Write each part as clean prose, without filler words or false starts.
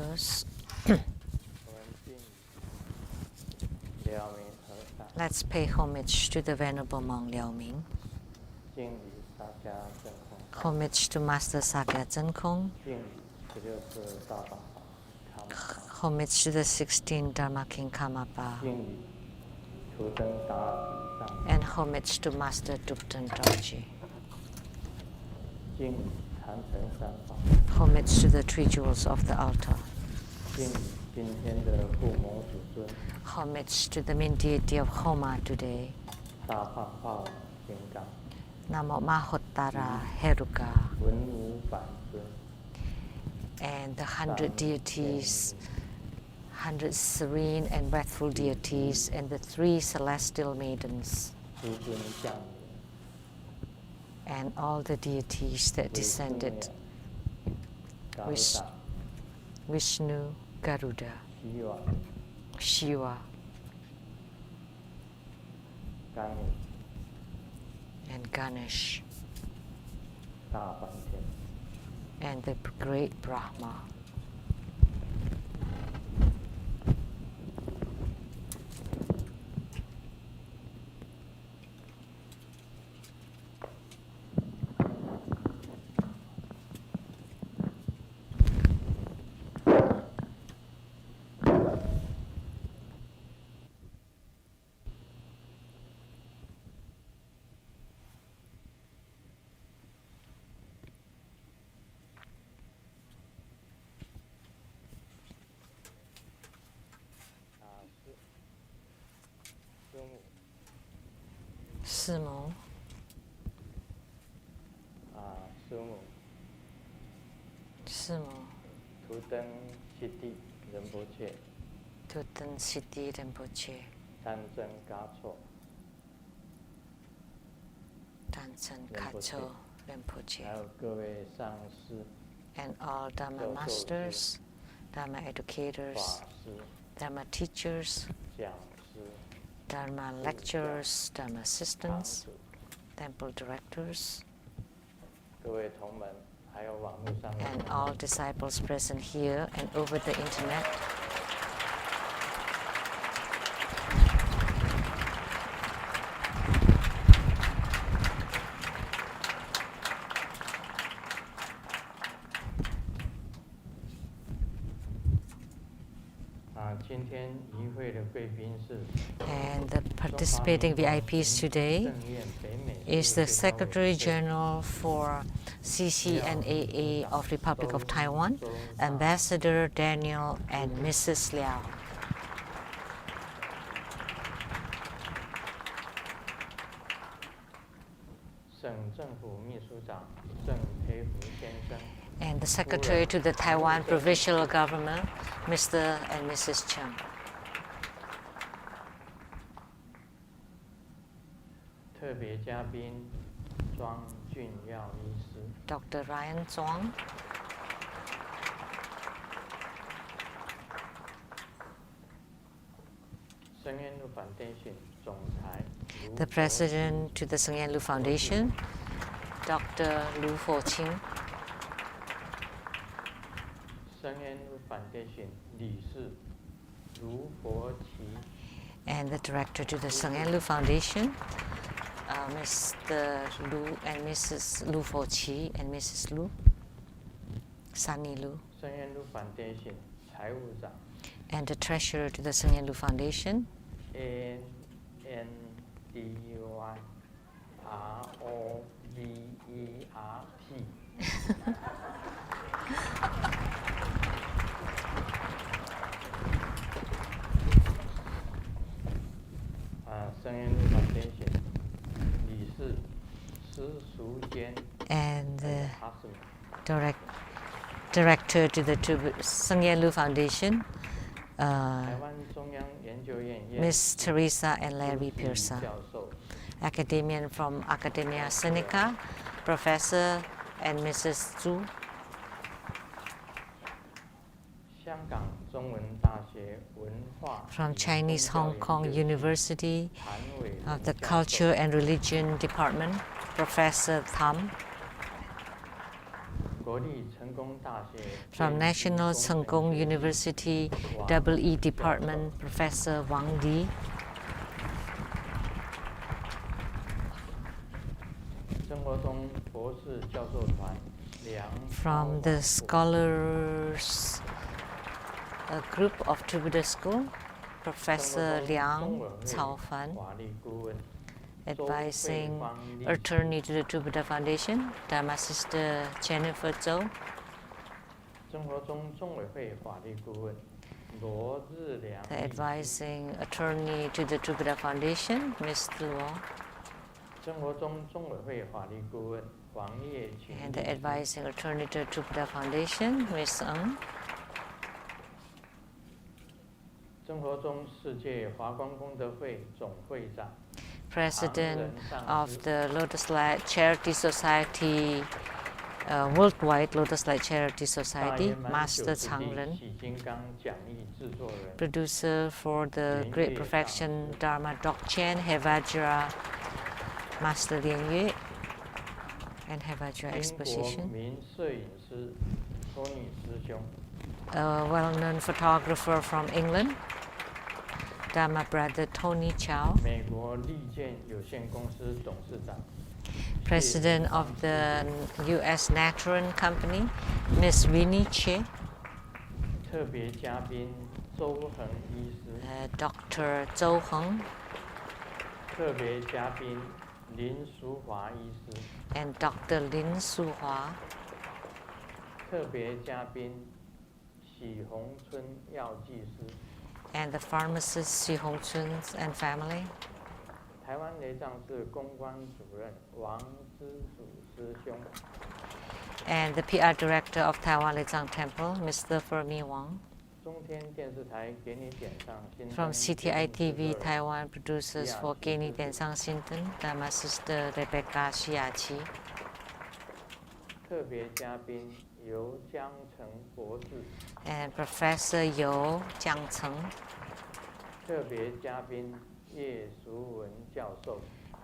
first. Let's pay homage to the Venerable Monk Liao Ming. Homage to Master Sakya Zenkong. Homage to the 16 Dharma King Karmapa. And homage to Master Dupten Dorji. Homage to the three jewels of the altar. Homage to the main deity of Homa today. Namo Mahottara Heurka. And the 100 deities, 100 serene and breathful deities, and the 3 celestial maidens. And all the deities that descended. Vishnu, Garuda, Shiva, and Ganesh, and the great Brahma. Simo. Tutan Siddhi Rinpoche. Tutan Siddhi Rinpoche. Tanzan Gacho. Tanzan Gacho Rinpoche. And all Dharma masters, Dharma educators, Dharma teachers, Dharma lecturers, Dharma assistants, temple directors, and all disciples present here and over the internet. And the participating VIPs today is the Secretary General for CCNAA of Republic of Taiwan, Ambassador Daniel and Mrs. Liao. And the Secretary to the Taiwan Provincial Government, Mr. and Mrs. Chen. Dr. Ryan Zhuang. The President to the Sengyen Lu Foundation, Dr. Lu Foqing. And the Director to the Sengyen Lu Foundation, Mr. Lu and Mrs. Lu Foqi and Mrs. Lu, Sunny Lu. And the Treasurer to the Sengyen Lu Foundation, and the Director to the Sengyen Lu Foundation, Ms. Teresa and Larry Pearson. Academician from Academia Sinica, Professor and Mrs. Zhu. From Chinese Hong Kong University of the Culture and Religion Department, Professor Tham. From National Cheng Kung University EE Department, Professor Wang Di. From the scholars group of Two-Buddha School, Professor Liang Caofan, advising attorney to the Two-Buddha Foundation, Dharma Sister Jennifer Zhou. The advising attorney to the Two-Buddha Foundation, Mr. Luo. And the advising attorney to the Two-Buddha Foundation, Ms. Ng. President of the Lotus Light Charity Society, Worldwide Lotus Light Charity Society, Master Chang Ren. Producer for the Great Perfection Dharma Dokchen, Hevajra, Master Lian Yue, and Hevajra Exposition. A well-known photographer from England, Dharma Brother Tony Chow. President of the U.S. Natron Company, Ms. Winnie Che. Dr. Zhou Heng. And Dr. Lin Su-hua. And the pharmacist Xi Hongchun and family. And the PR director of Taiwan Lezang Temple, Mr. Fermi Wang. From CTI TV, Taiwan producers for Geni Densang Sinten, Dharma Sister Rebecca Shiachi. And Professor You Jiangcheng.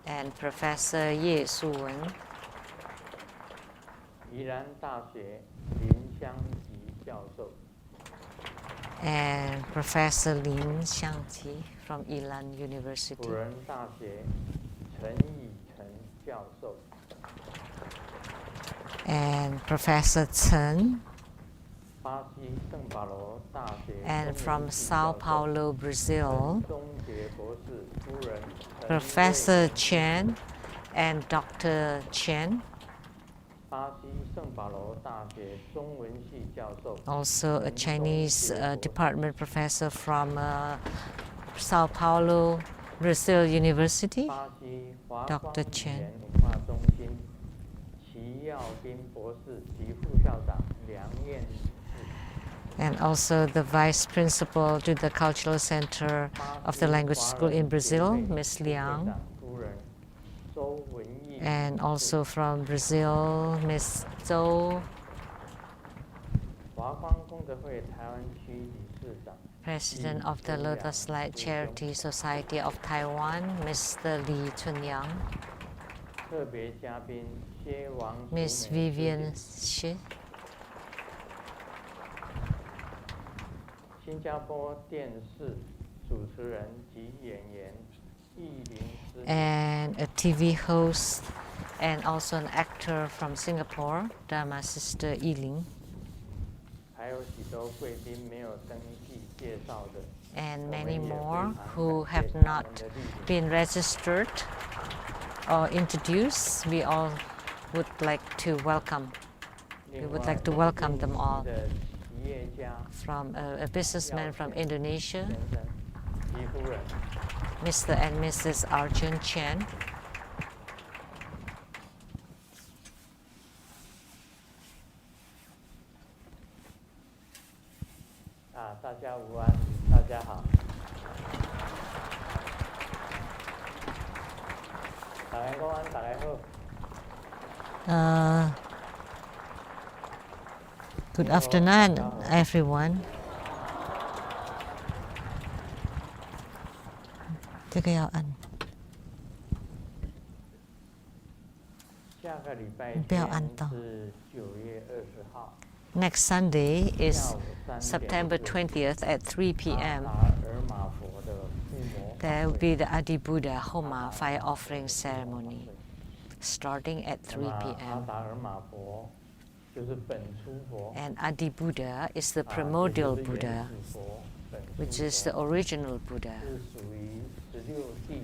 And Professor Ye Su-wen. And Professor Lin Xiangqi from Ilan University. And Professor Chen. And from Sao Paulo, Brazil, Professor Chen and Dr. Chen. Also a Chinese department professor from Sao Paulo, Brazil University, Dr. Chen. And also the vice principal to the Cultural Center of the Language School in Brazil, Ms. Liang. And also from Brazil, Ms. Zhou. President of the Lotus Light Charity Society of Taiwan, Mr. Li Chunyang. Ms. Vivian Shi. And a TV host and also an actor from Singapore, Dharma Sister Yiling. And many more who have not been registered or introduced. We all would like to welcome. We would like to welcome them all. From a businessman from Indonesia, Mr. and Mrs. Arjun Chen. Good afternoon, everyone. 个礼拜 Beo 天 Antong. 是9月20号， Next Sunday 下 is 午3 September 点 20th at 3 阿 p.m. 达尔玛佛的护摩法 There will 会 be the Adi Buddha Homa fire offering ceremony starting at 那 3 么阿 p.m. 达尔玛佛就是本初佛， And Adi Buddha is the 这 primordial 就是原 Buddha, 始佛，本 which 初 is the 佛 original Buddha, 是属于16地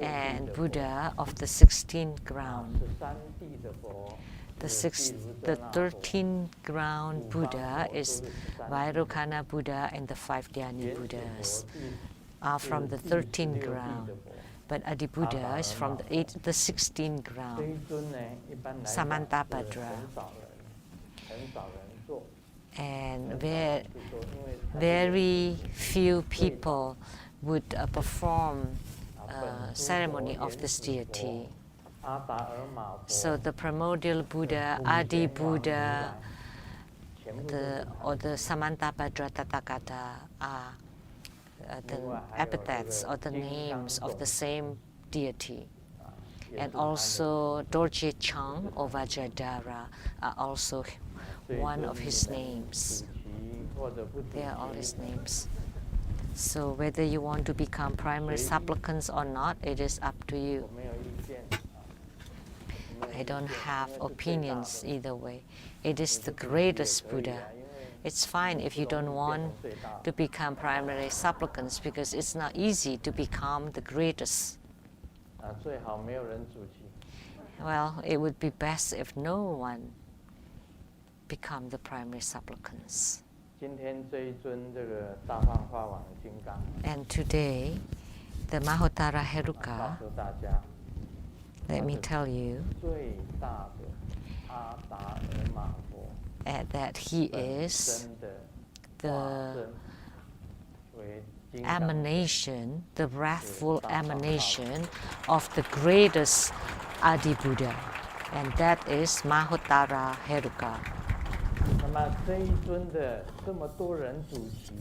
and 的佛 Buddha of the 16th ground. 13地的佛 The, 是 six, 毗卢 the 遮那佛 13th ground 五方 Buddha 佛都 is 是13地的 Vairocana Buddha and the 5 Dhyani 原始 Buddhas 佛 are 是 from the 第 13th 16地 ground, 的佛。 but Adi Buddha is from the 16th 这 ground. 一尊呢，一般来讲是很 Samantabhadra. 少人做， And 很少 very, 人去做，因为它是 very few people would perform 本初 ceremony 佛 of this 原始佛 deity. 阿达尔玛佛 So the primordial Buddha, 普 Adi 贤王如 Buddha, 来全部都是 or the Samantabhadra Tathagata are the 另外还有这 epithets 个 or the 金刚 names of 种 the same deity. 也 And 是他的 also Dorje Chang or Vajradhara are also 这一 one 尊 of 你 his 们 names. 主题或者不主 They are all his 题， names. So whether you want to become primary supplicants or not, it is up to 我 you. 没有意见。我没有 I 意 don't 见 have 因为是最大 opinions 的 either way. It is 你 the 不主题也 greatest 可以 Buddha. 啊因为 It's fine if you 不容 don't 易变 want 成最大 to 的。 become primary supplicants because it's not easy to become the greatest. 最好没有人主题。 Well, it would be best if no one become the primary supplicants. 今天这一尊这个大放法王金刚， And today, the Mahottara 告 Heurka, 诉大家， let me tell you 最大的阿达尔玛佛 that he 本 is 身的化 the 身为金刚 emanation, the wrathful emanation of the greatest Adi Buddha, and that is Mahottara Heurka. 那么这一尊的这么多人主题，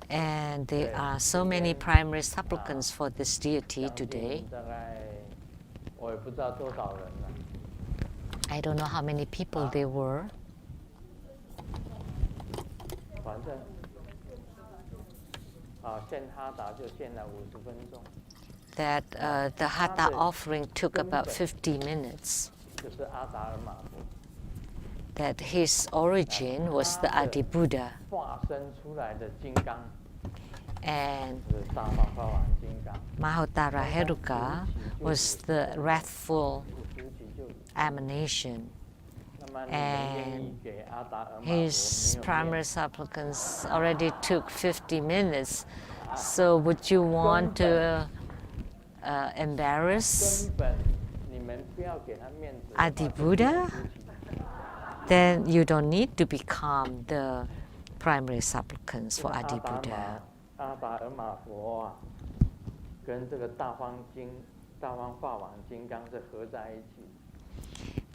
And there Okay. are so many primary supplicants for this deity 将近 today. 大概我也不知道多少人了。 I don't know how many people there were, 反正，献哈达就献了50分钟， that the Hatha offering took about 50 minutes, 就是阿达尔玛佛 that his origin was the Adi Buddha, 化身出来的金刚， and 是大放法王金刚。 Mahottara Heurka was the wrathful 初期就有， emanation. 那么你们愿意给阿达尔玛佛 His 没有 primary 面 supplicants already took 50 minutes, so would you want to embarrass 根本你们不要给他面子的话 Adi 就不 Buddha? 用出题 then you don't need to become the primary supplicants 这 for 个 Adi Buddha. 阿达尔玛佛啊，跟这个大方法王金刚是合在一起。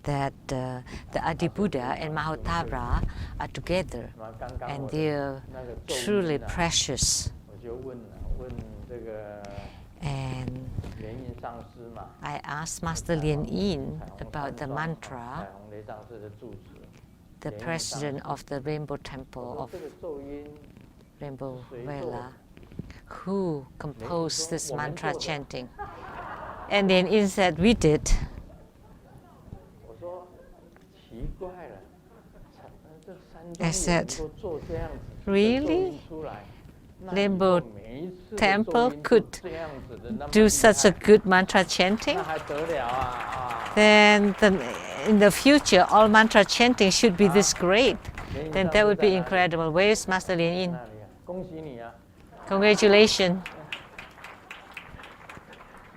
That the Adi Buddha and Mahottara are together, 那么刚刚 and 我的 they're 那个咒 truly 语呢， precious. 我就问这个 And 莲印上师嘛， I asked Master Lien Yin 彩虹 about the 山庄 mantra, 彩虹雷上师的住持。 the president of the Rainbow Temple 我说 of 这个咒音 Rainbow 谁做 Vela, 的？ who composed this 我们 mantra 做的。 chanting. And then Yin said, we did. 我说奇怪了，这山 I 庄 said, 也能够做这样子 really? 的咒音出来，那 Rainbow 以后每一次的 Temple 咒音都 could 这样子的，那么 Do 厉 such a 害 good mantra chanting? 那还得了啊！ Then in the future, all mantra chanting should be this great. 莲印 Then 上 that 师 would 在 be 哪里 incredible. Where is Master Lien Yin? 那里啊，恭喜你啊！ Congratulations.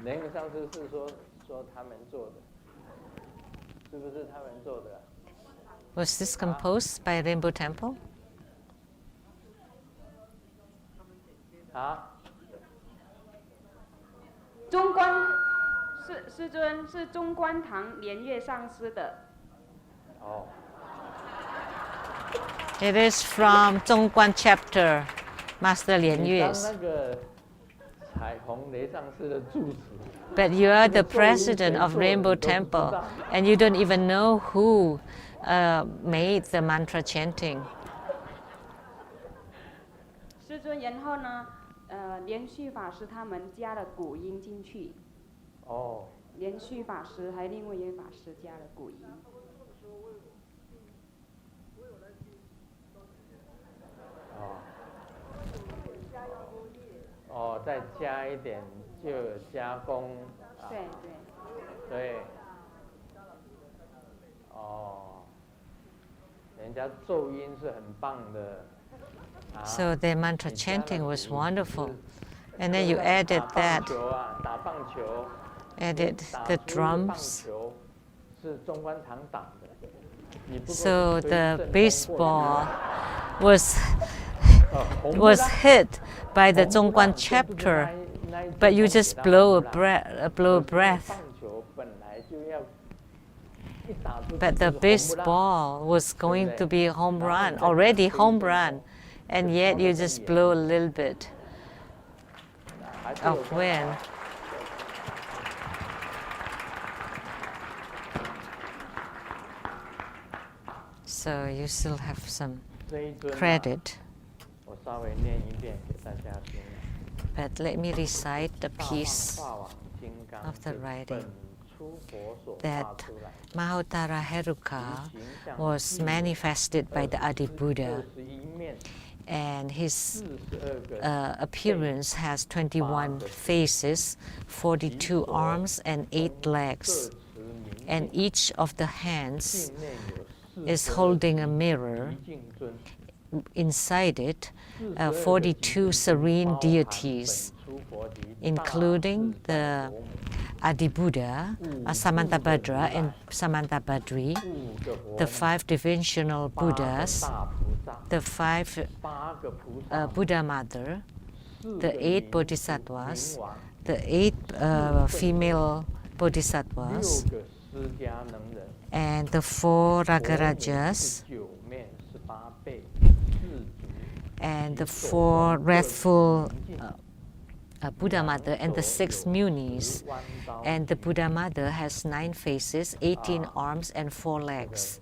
莲印上师是说他们做的，是不是他们做的啊？ Was this composed by Rainbow Temple? 啊？中观师尊是中观堂莲月上师的。哦， It is from Zhongguan chapter, Master Lien 你当 Yue's. 那个彩 But you are the president of Rainbow Temple, and you don't even know who made the mantra chanting. 师尊，然后呢，连续法师他们加了古音进去。哦。连续法师还有另外一位法师加了古音。哦，再加一点就有加工。对。对。哦，人家咒音是很棒的。So the mantra chanting was wonderful, and then you added that. Added the drums. So the baseball was hit by the Zhongguan chapter, but you just blow a breath. But the baseball was going to be a home run, already home run, and yet you just blow a little bit of wind. So you still have some credit. But let me recite the piece of the writing that Mahottara Heurka was manifested by the Adi Buddha, and his appearance has 21 faces, 42 arms, and 8 legs, and each of the hands is holding a mirror. Inside it, 42 serene deities, including the Adi-Buddha, Samantabhadra and Samantabhadri, the 5 dimensional Buddhas, the 5 Buddha Mother, the 8 Bodhisattvas, the 8 female Bodhisattvas, and the 4 Ragarajas, and the 4 wrathful Buddha Mother, and the 6 Munis. And the Buddha Mother has 9 faces, 18 arms, and 4 legs,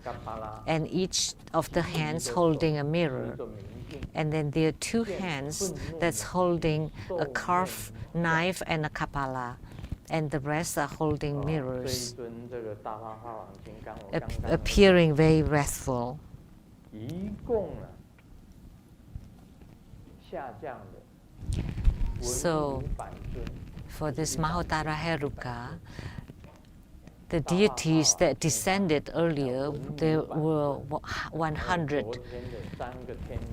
and each of the hands holding a mirror. And then there are 2 hands that's holding a carved knife and a kapala, and the rest are holding mirrors, appearing very wrathful. So, for this Mahottara Heurka, the deities that descended earlier, there were 100.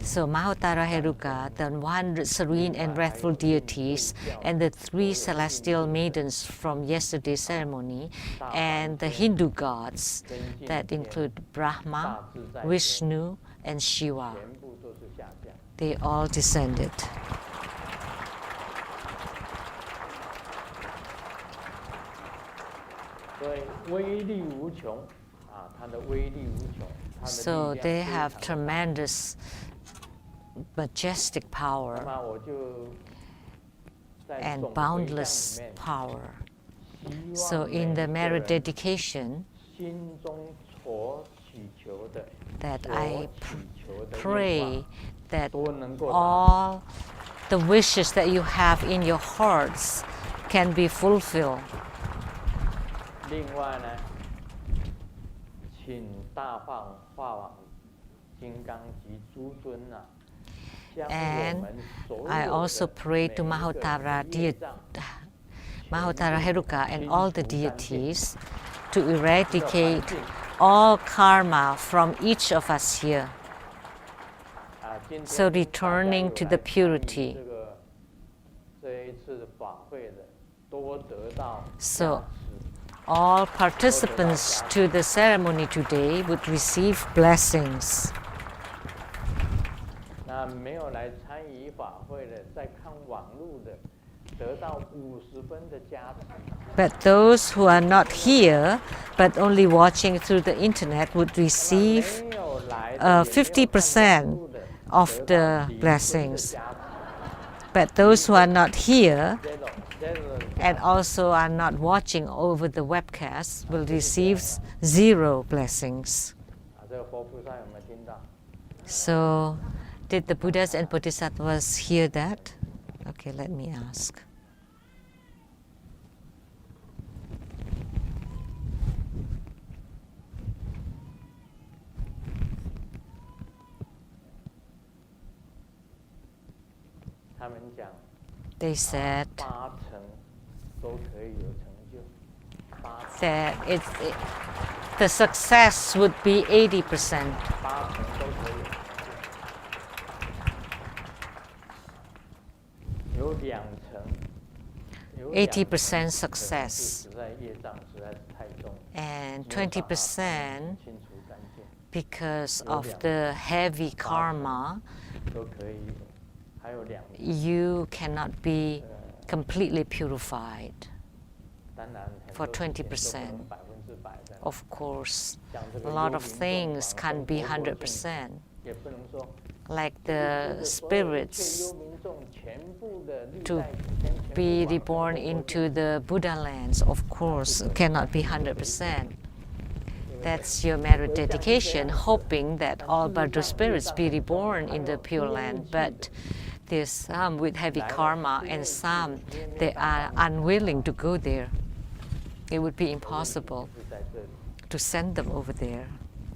So Mahottara Heurka, the 100 serene and wrathful deities, and the 3 celestial maidens from yesterday's ceremony, and the Hindu gods that include Brahma, Vishnu, and Shiva. They all descended. So they have tremendous, majestic power and boundless power. So in the merit dedication, that I pray that all the wishes that you have in your hearts can be fulfilled. And I also pray to Mahottara Heurka and all the deities to eradicate all karma from each of us here. So returning to the purity. So all participants to the ceremony today would receive blessings. But those who are not here, but only watching through the internet, would receive 50% of the blessings. But those who are not here zero and also are not watching over the webcast will receive 0 blessings. 这个活菩萨有没有听到？ So, did the Buddhas and Bodhisattvas hear that? Okay, let me ask. They said 8成都可以有成就。that the success would be 80%. 8成都可以。有2成。80% success 实在业障实在是太重， and 没有办法 20% 清除干净， because of the heavy karma. 都可以。还有2成。 You cannot be completely purified 当然很 for 多事情都不 20%. 能100%的。 Of course, 像这个 a lot of 幽灵 things 众 can't be 生活性 100%. 也不能说 Like 这 the 个所有一切 spirits 幽冥众全部的历 to 代祖先全部 be 往生 reborn 佛国 into the Buddha lands, of course, cannot be 100%. That's your merit dedication, hoping that all Buddha spirits be reborn in the Pure Land. But there's some with heavy karma and some they are unwilling to go there. It would be impossible 是在这里。 to send them over there.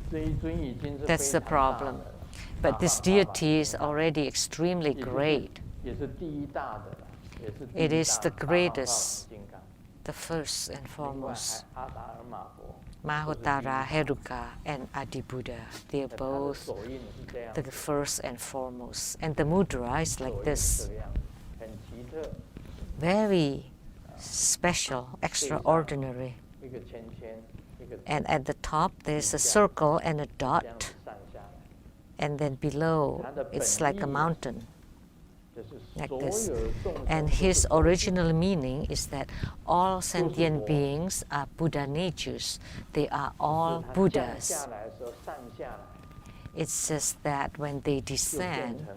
这一尊已经是 That's 非 the 常大 problem. 的了 But this 大法 deity is already extremely 也就是 great, 也是第一大的了，也是第 It 一 is 大 the 的大法 greatest 金刚。 the first and 另外 foremost. 还阿达尔玛佛， Mahottara Heurka and Adi Buddha, they are 他的 both 手印是这样 the 子， first and foremost. And the mudra is 手 like 印是 this, 这个样子，很奇特， very special, extraordinary. 一个圈圈，一个 And at the top there's a circle and a 这样 dot, 子上下来， and then below it's like a mountain, 就是 like 所 this. 有的众生 And 都是 his 佛 original meaning is that all sentient佛 beings are Buddha natures. They are 是 all 它降 Buddhas. 下来的时候上下来 It's just that when they 就变 descend, 成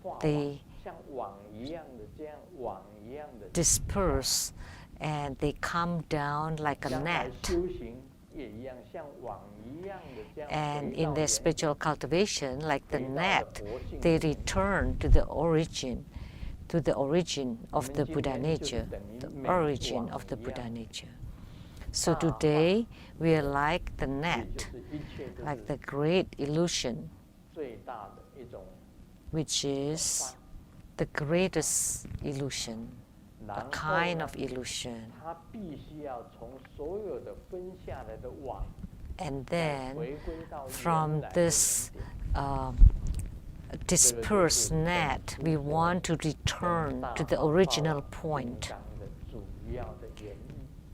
画网 they 像网一样的这样网一样的。 disperse and they come down like a 将来 net. 修行也一样，像网一样的这样 And 回 in 到 their 原 spiritual cultivation, like the 回到了 net, 佛性 they 里面 return to the origin of the Buddha nature, the origin of the Buddha nature. So today we are like the 也 net, 就是一切都 like 是 the great illusion, 最大的一种 which is the greatest illusion, 然 a 后 kind 呢 of illusion. 他必须要从所有的分下来的网 And 再 then 回归到 from 原来的 this 原点 dispersed net, we want to return to the original point. 金刚的主要的原因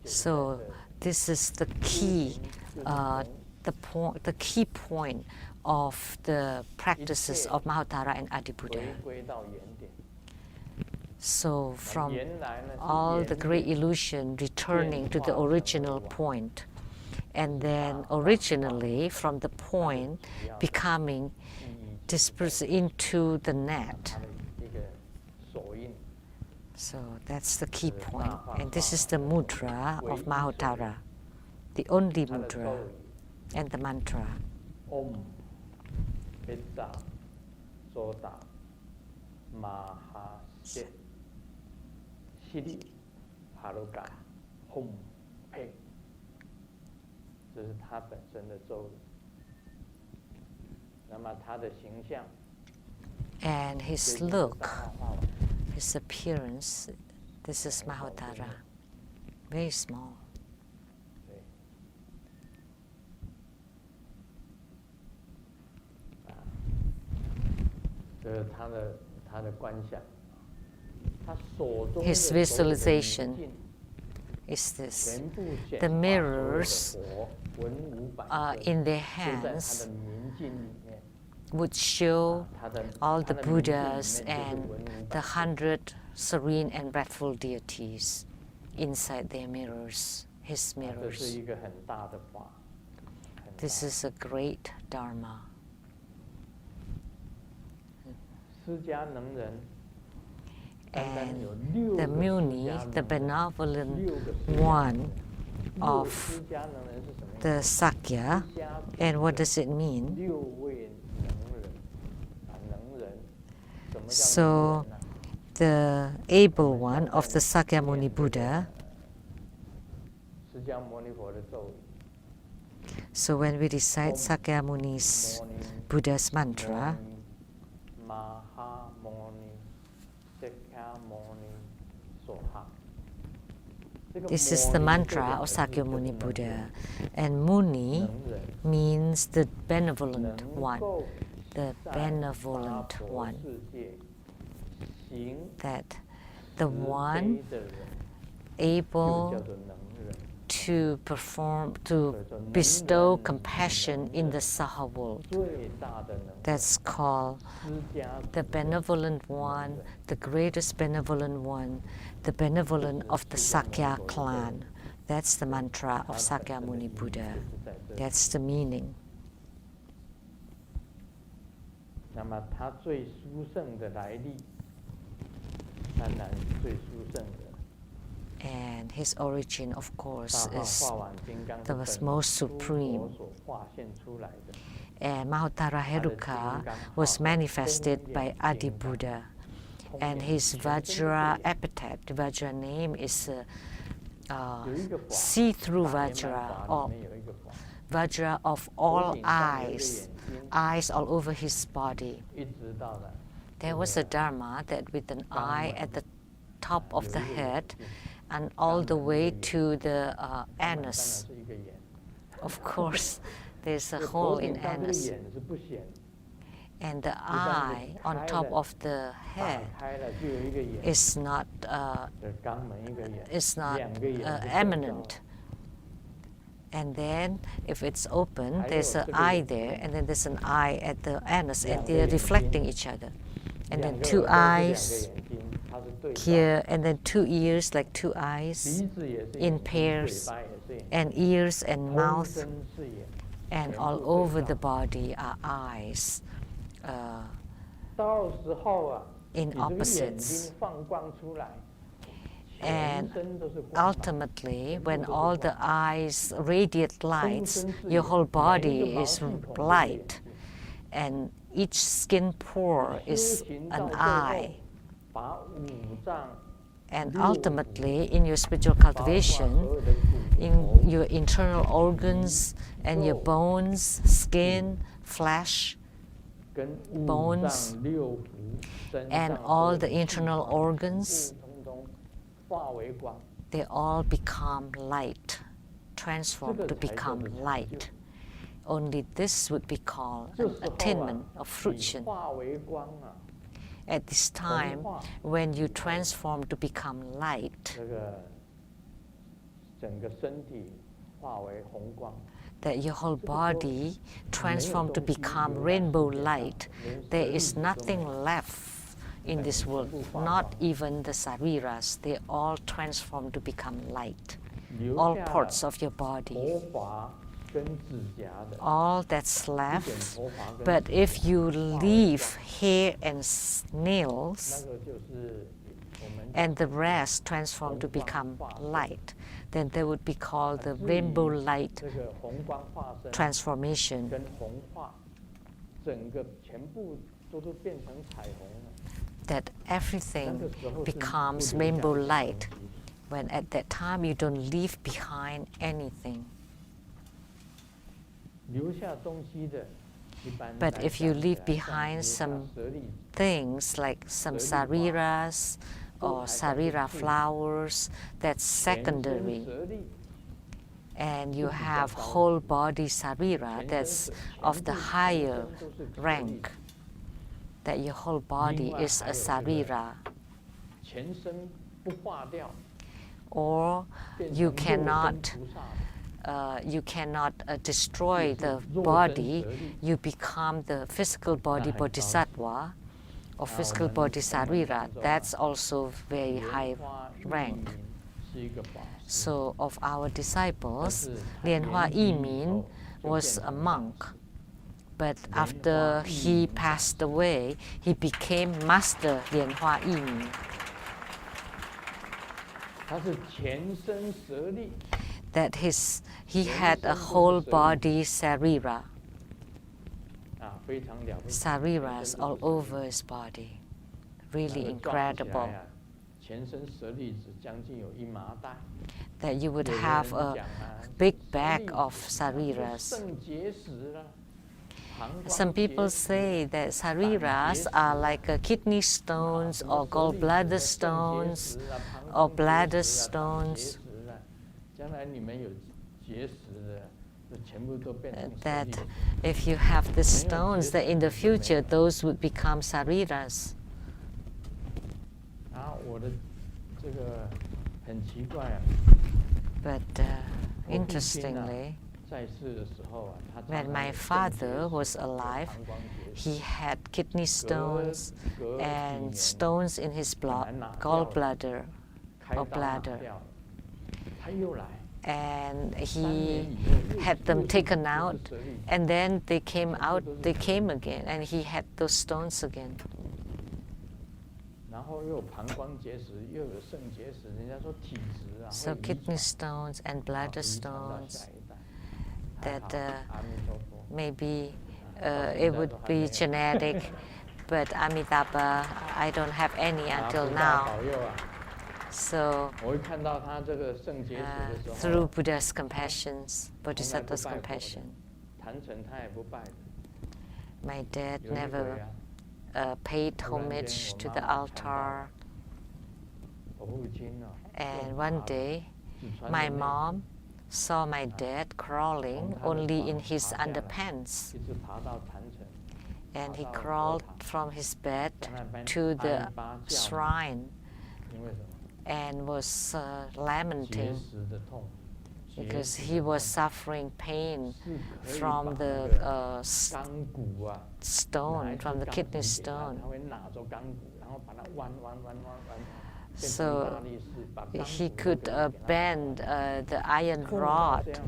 就是 So 在这里 this is the key, the key point of the practices of Mahottara and Adi Buddha. 回归到原点。 So from 原来呢是 all the 原 great 点 illusion returning to the original point, and then originally from the point becoming 意义 dispersed into the 它 net. 的一个手印。 So that's the key point, and this is the mudra of Mahottara, the only 它的咒 mudra 语 and the mantra. Om Pitta Soda Mahase Shri Heurka Hum Pe， 这是它本身的咒语。那么它的形象， And 这 his 就是 look, 大画画 his appearance, this is Mahottara, very small. 对，这是他的观想，他手中的 His 所有的 visualization 明镜 is this. 全部显 The 化所有的 mirrors 佛文武百科 in their 就在他 hands 的明镜里面， would show 他的 all 他 the 的明镜里 Buddhas 面就是 and 文武 the 百科 100 serene and wrathful deities inside their mirrors, his 这是 mirrors. 一个很大的法，很大 This is a great Dharma. 释迦能人 And the Muni, the benevolent one of the Sakya. And what does it mean? So the able one of the Sakyamuni Buddha. So when we recite Sakyamuni's Buddha's mantra, this is the mantra of Sakyamuni Buddha. And Muni means the benevolent one, the benevolent one. That the one able to perform, to bestow compassion in the Saha world. That's called the benevolent one, the greatest benevolent one, the benevolent of the Sakya clan. That's the mantra of Sakyamuni Buddha. That's the meaning. And his origin, of course, is the most supreme. And Mahottara Heurka was manifested by Adi Buddha. And his Vajra epithet, the Vajra name is see-through Vajra, or Vajra of all eyes, eyes all over his body. There was a Dharma that with an eye at the top of the head and all the way to the anus. Of course, there's a hole in anus. And the eye on top of the head is not eminent. And then if it's open, there's an eye there, and then there's an eye at the anus, and they're reflecting each other. And then two eyes here, and then two ears, like two eyes in pairs, and ears and mouth, and all over the body are eyes in opposites. And ultimately, when all the eyes radiate lights, your whole body is light, and each skin pore is an eye. And ultimately, in your spiritual cultivation, in your internal organs and your bones, skin, flesh, bones, and all the internal organs, they all become light, transformed to become light. Only this would be called an attainment of fruition. At this time, when you transform to become light, that your whole body transformed to become rainbow light, there is nothing left in this world, not even the sariras. They all transform to become light. All parts of your body, all that's left. But if you leave hair and nails, and the rest transform to become light, then they would be called the rainbow light transformation. That everything becomes rainbow light, when at that time you don't leave behind anything. But if you leave behind some things like some sariras or sarira flowers, that's secondary. And you have whole body sarira, that's of the higher rank, that your whole body is a sarira. Or you cannot destroy the body, you become the physical body bodhisattva or physical body sarira. That's also very high rank. So of our disciples, Lianhua Yimin was a monk. But after he passed away, he became Master Lianhua Yimin. that he had a whole body sarira, sariras all over his body. Really incredible. That you would have a big bag of sariras. Some people say that sariras are like kidney stones or gallbladder stones or bladder stones. That if you have the stones, that in the future those would become sariras. But interestingly, when my father was alive, he had kidney stones and stones in his gallbladder or bladder. And he had them taken out, and then they came again, and he had those stones again. So kidney stones and bladder stones, that maybe it would be genetic, but Amitabha, I don't have any until now. So through Buddha's compassion, Bodhisattva's compassion, my dad never paid homage to the altar. And one day, my mom saw my dad crawling only in his underpants. And he crawled from his bed to the shrine and was lamenting because he was suffering pain from the stone, from the kidney stone. So he could bend the iron rod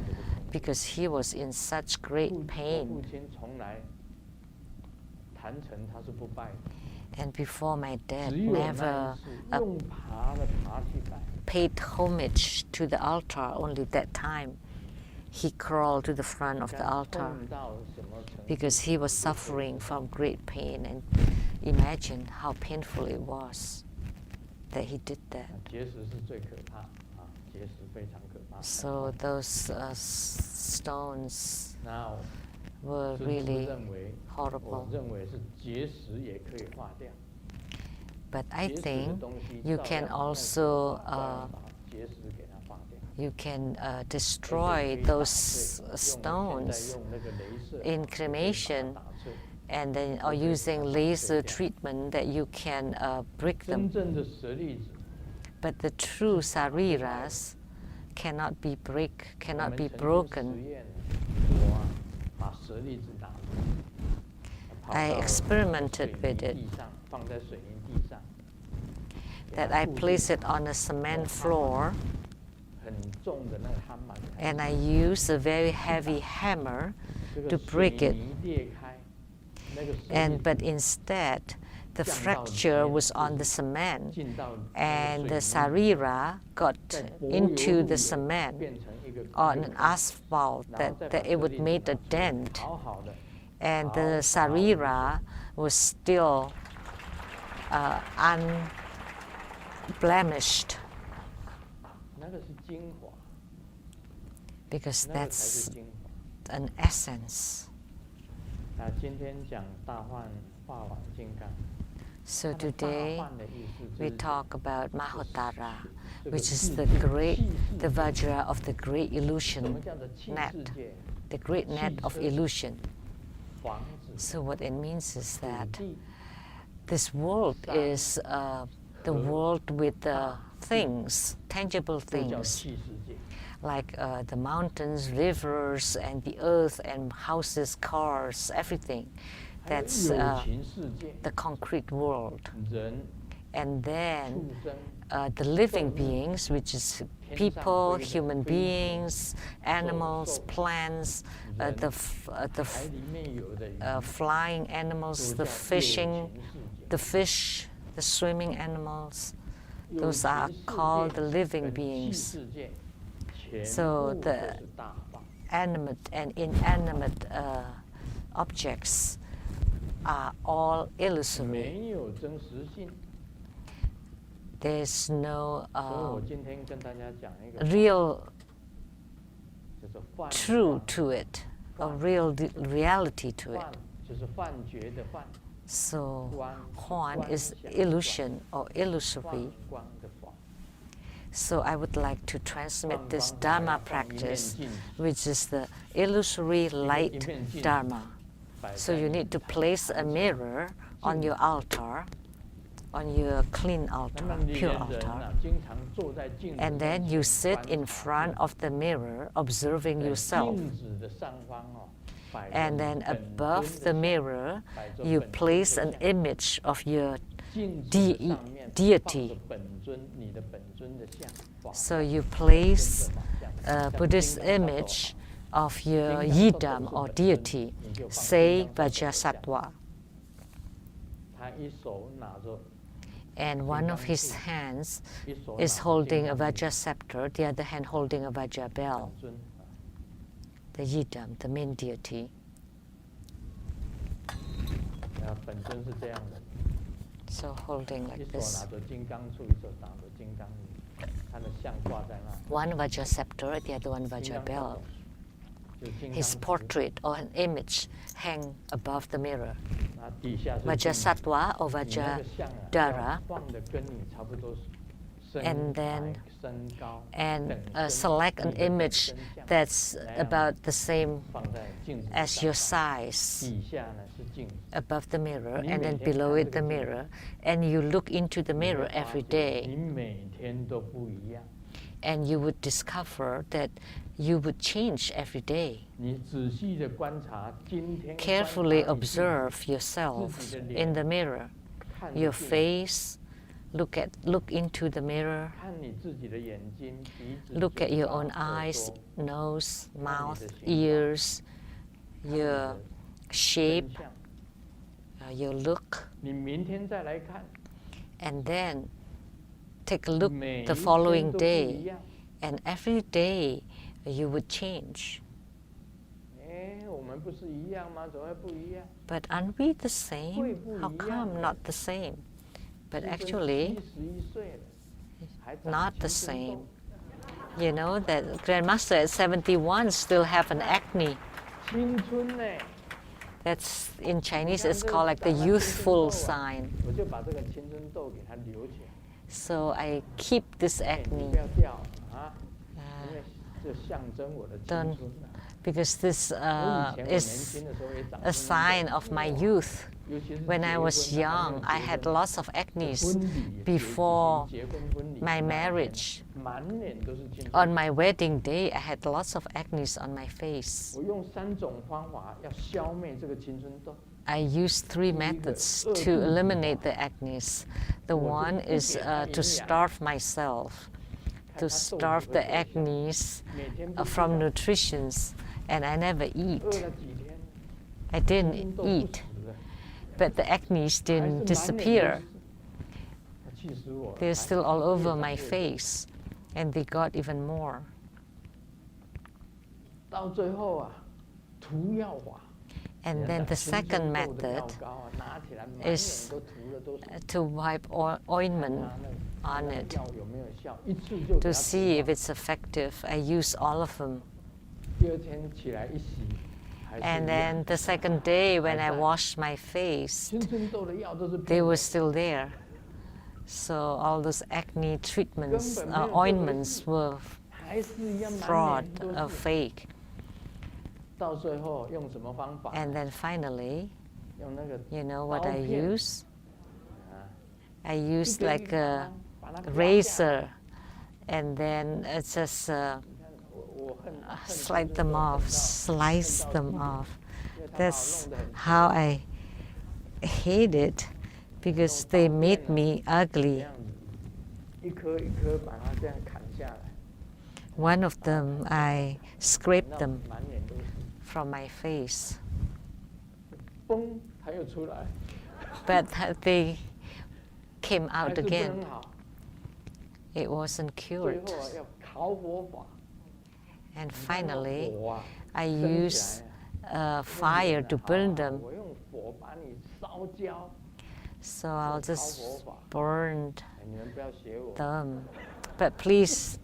because he was in such great pain. And before, my dad never paid homage to the altar. Only that time he crawled to the front of the altar because he was suffering from great pain. And imagine how painful it was that he did that. So those stones were really horrible. But I think you can also destroy those stones in cremation, and then or using laser treatment that you can break them. But the true sariras cannot be broken. I experimented with it, that I place it on a cement floor and I use a very heavy hammer to break it. But instead, the fracture was on the cement, and the sarira got into the cement on an asphalt, that it would make a dent, and the sarira was still unblemished, because that's an essence. So today we talk about Mahottara, which is the Vajra of the great illusion net, the great net of illusion. So what it means is that this world is the world with things, tangible things, like the mountains, rivers, and the earth, and houses, cars, everything. That's the concrete world. And then the living beings, which is people, human beings, animals, plants, the flying animals, the fish, the swimming animals, Those are called the living beings. So the animate and inanimate objects are all illusory. There's no real true to it, or real reality to it. So Huan is illusion or illusory. So I would like to transmit this Dharma practice, which is the illusory light Dharma. So you need to place a mirror on your altar, on your clean altar, pure altar. And then you sit in front of the mirror, observing yourself. And then above the mirror, you place an image of your deity. So you place a Buddhist image of your yidam or deity, say Vajrasattva. And one of his hands is holding a Vajra scepter, the other hand holding a Vajra bell, the yidam, the main deity. So holding like this. One Vajra scepter, the other one Vajra bell. His portrait or an image hang above the mirror. Vajrasattva or Vajradhara. And then select an image that's about the same as your size above the mirror, and then below it the mirror, and you look into the mirror every day, and you would discover that you would change every day. Carefully observe yourself in the mirror, your face. Look into the mirror. Look at your own eyes, nose, mouth, ears, your shape, your look. And then take a look the following day, and every day you would change. But aren't we the same? How come not the same? But actually, not the same. You know that Grandmaster at 71 still have an acne. That's in Chinese, it's called like the youthful sign. So I keep this acne. Because this is a sign of my youth. When I was young, I had lots of acne before my marriage. On my wedding day, I had lots of acne on my face. I used 3 methods to eliminate the acne. The one is to starve myself, to starve the acne from nutrition, and I never eat. I didn't eat. But the acne didn't disappear. They're still all over my face, and they got even more. And then the second method is to wipe ointment on it to see if it's effective. I use all of them. And then the second day when I washed my face, they were still there. So all those acne treatments, ointments were fraud, fake. And then finally, you know what I use? I use like a razor, and then it's just slice them off. That's how I hate it, because they made me ugly. One of them, I scraped them from my face. But they came out again. it wasn't 最 cured. 后要烤火法。 And finally, 火啊， I 升起 used 来 fire to burn them. 我用火把你烧焦。 So I'll 烤 just 火法， burn 你们不要学我。 them. But please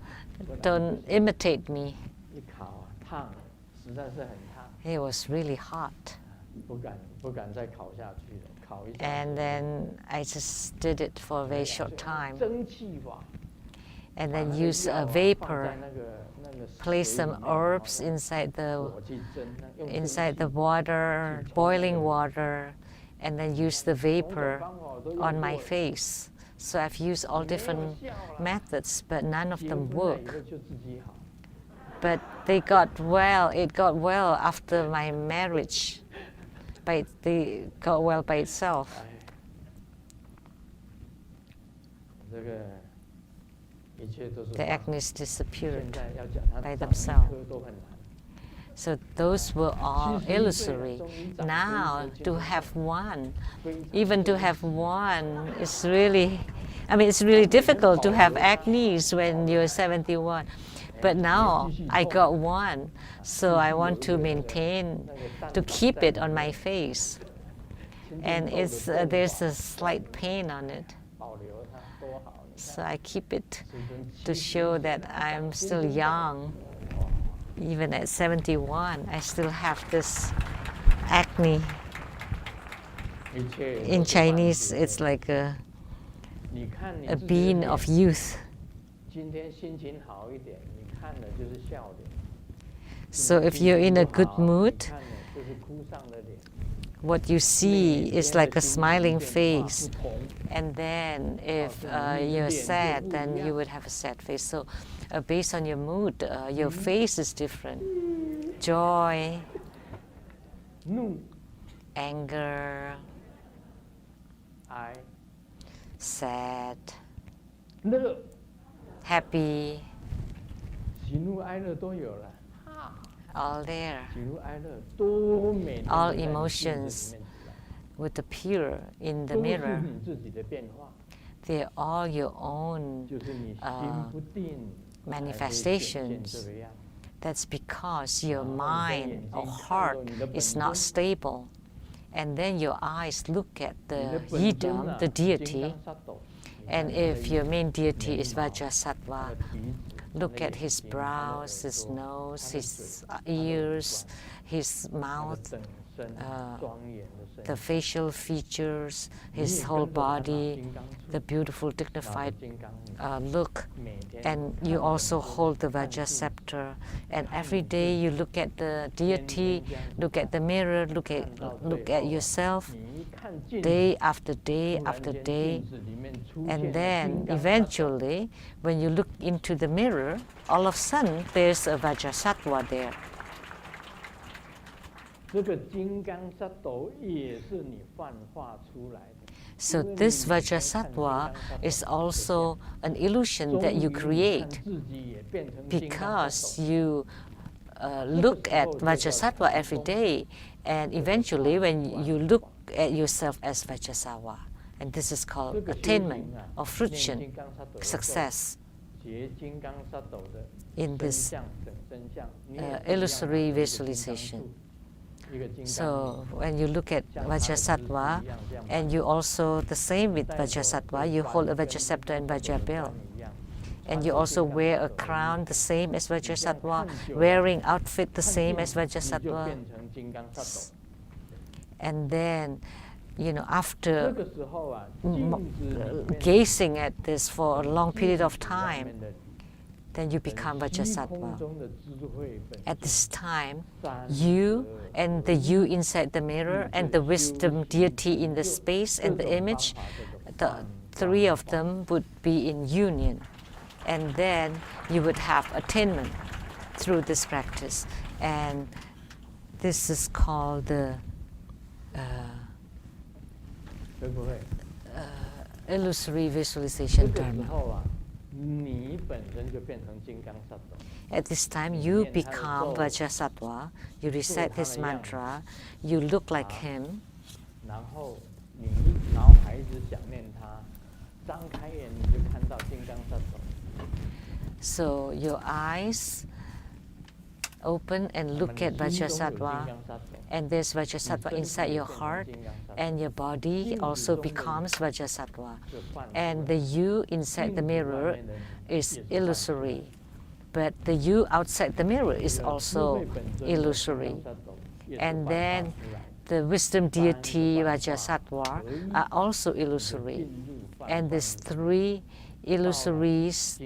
don't imitate me. 一烤啊，烫，实在是很烫， It was really hot. 不敢再烤下去了，烤一下。 And then I just did it for a very short time. 蒸汽法。 And 把 then 那个 use 药 a 啊 vapor. 放在那个 Place 水里 some 面 herbs 然后 inside the 火去蒸用蒸 inside 汽 the water, 去冲那个 boiling water, and then use the 种 vapor 方法我都用 on my 过了 face. So I've used all 没有 different 效啦 methods, but none of 结 them 婚了以 work. 后就自己好。 But they got well. It got well after my marriage. They got well by itself. 这个一切都是 The 法 acne 现 disappeared. 在要讲它 by 长一 themselves. 颗都很难。 So those were all 71岁了 illusory. 终于长出一 Now 颗 to 金 have 刚 one, 非常 even to 珍 have 惜 one is really, I mean, it's really difficult to have acne when you're 71. But now I got one, so I want to maintain, to keep it on my face. And it's there's a slight pain on it, 保留它多好。你 so I keep it 看 to show that I'm still young. Even at 71, I still have this acne. 一切 In 都是幻 Chinese, 觉 it's like a 你看你 a 自己的 bean 脸 of youth. 今天心情好一点，你看的就是笑脸。 So if you're in a good 心情不好 mood, 你看的就是哭丧的脸。 what you see is like a smiling 变化 face. 不同 And then if you're sad, then you would have a sad face. So based on your mood, your face is different. Joy, 怒、 anger, 哀、 sad, 乐， happy, 喜怒哀乐都有了。 all there. 喜怒哀乐都每天 All 都在你镜子里 emotions 面起来 would appear in the 都是 mirror. 你自己的变化， They're all your own 就是你心不定 manifestations. 才会显现这个样。 That's because your mind or heart is not stable. And then your eyes look at 你的 the 本尊 yidam, 啊 the 金 deity, 刚萨埵，你 and 看他的 if your main deity 眉 is 毛 Vajrasattva, 他的鼻子 look 他的 at his 眼睛他的 brows, 耳 his 朵 nose, 他的 his 嘴他的 ears, 五官 his 他的 mouth, 整身庄严的身 the 体 facial features, 你也 his 跟 whole 着他拿 body, 金刚杵 the beautiful 拿着 dignified 金刚杵 look. 每天 And 看 you 着 also 你 hold the 看 Vajra 镜子 scepter. And every day you look at the deity, look at the mirror, look at yourself, 你一看镜子 day after day 突然 after 间 day. 镜子里面出现 And 了 then 金刚萨埵 eventually, when you look into the mirror, all of a sudden there's a Vajrasattva there. 这个金刚萨埵也是你幻化出来的。 So this Vajrasattva is also an illusion that you create 自己也变成金刚萨 because 埵 you look at Vajrasattva every day, and eventually when you look at yourself as Vajrasattva, and this is 这 called 个修 attainment 行啊 or 念 fruition, 金刚萨埵的时候 success 结金刚萨埵的 in 真 this 相整真相，你也是一样拿着 illusory 一个金刚 visualization. 杵一个金刚 So when you look at Vajrasattva, and you also the same with Vajrasattva, you hold a Vajrasattva and Vajrabill. And you also wear a crown the same as Vajrasattva, wearing outfit the same as 你就 Vajrasattva. 变成金刚萨埵。 And then, you know, 这 after 个时候啊，镜子里面 gazing at this for a long period of 镜子里 time, 面的 then you become 虚空 Vajrasattva. 中的智慧本 At this time, 三 you 德 and the you inside the mirror and the wisdom deity in the space and the image, the three of them would be in union. And then you would have attainment through this practice. And this is called the 会不会？ illusory 这 visualization 个时 dharma. 候啊，你本身就变成金刚萨埵。 At this time, you become Vajrasattva, you recite his mantra, you look like him, 然后你一脑海一直想念他，张开眼你就看到金刚萨埵， So your eyes open and look at Vajrasattva, and there's Vajrasattva inside your heart, and your body also becomes Vajrasattva. And the you inside the mirror is illusory, but the you outside the mirror is also illusory. And then the wisdom deity Vajrasattva are also illusory. And these three illusories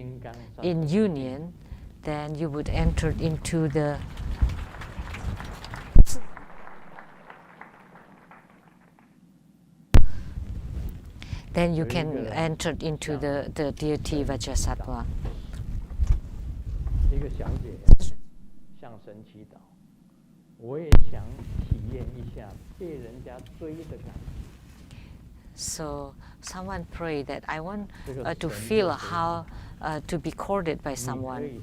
in union, then you would enter into the then you can enter into the deity Vajrasattva. 一个小姐向神祈祷，我也想体验一下被人家追的感觉。 So someone prayed that I want to feel how to be courted by someone.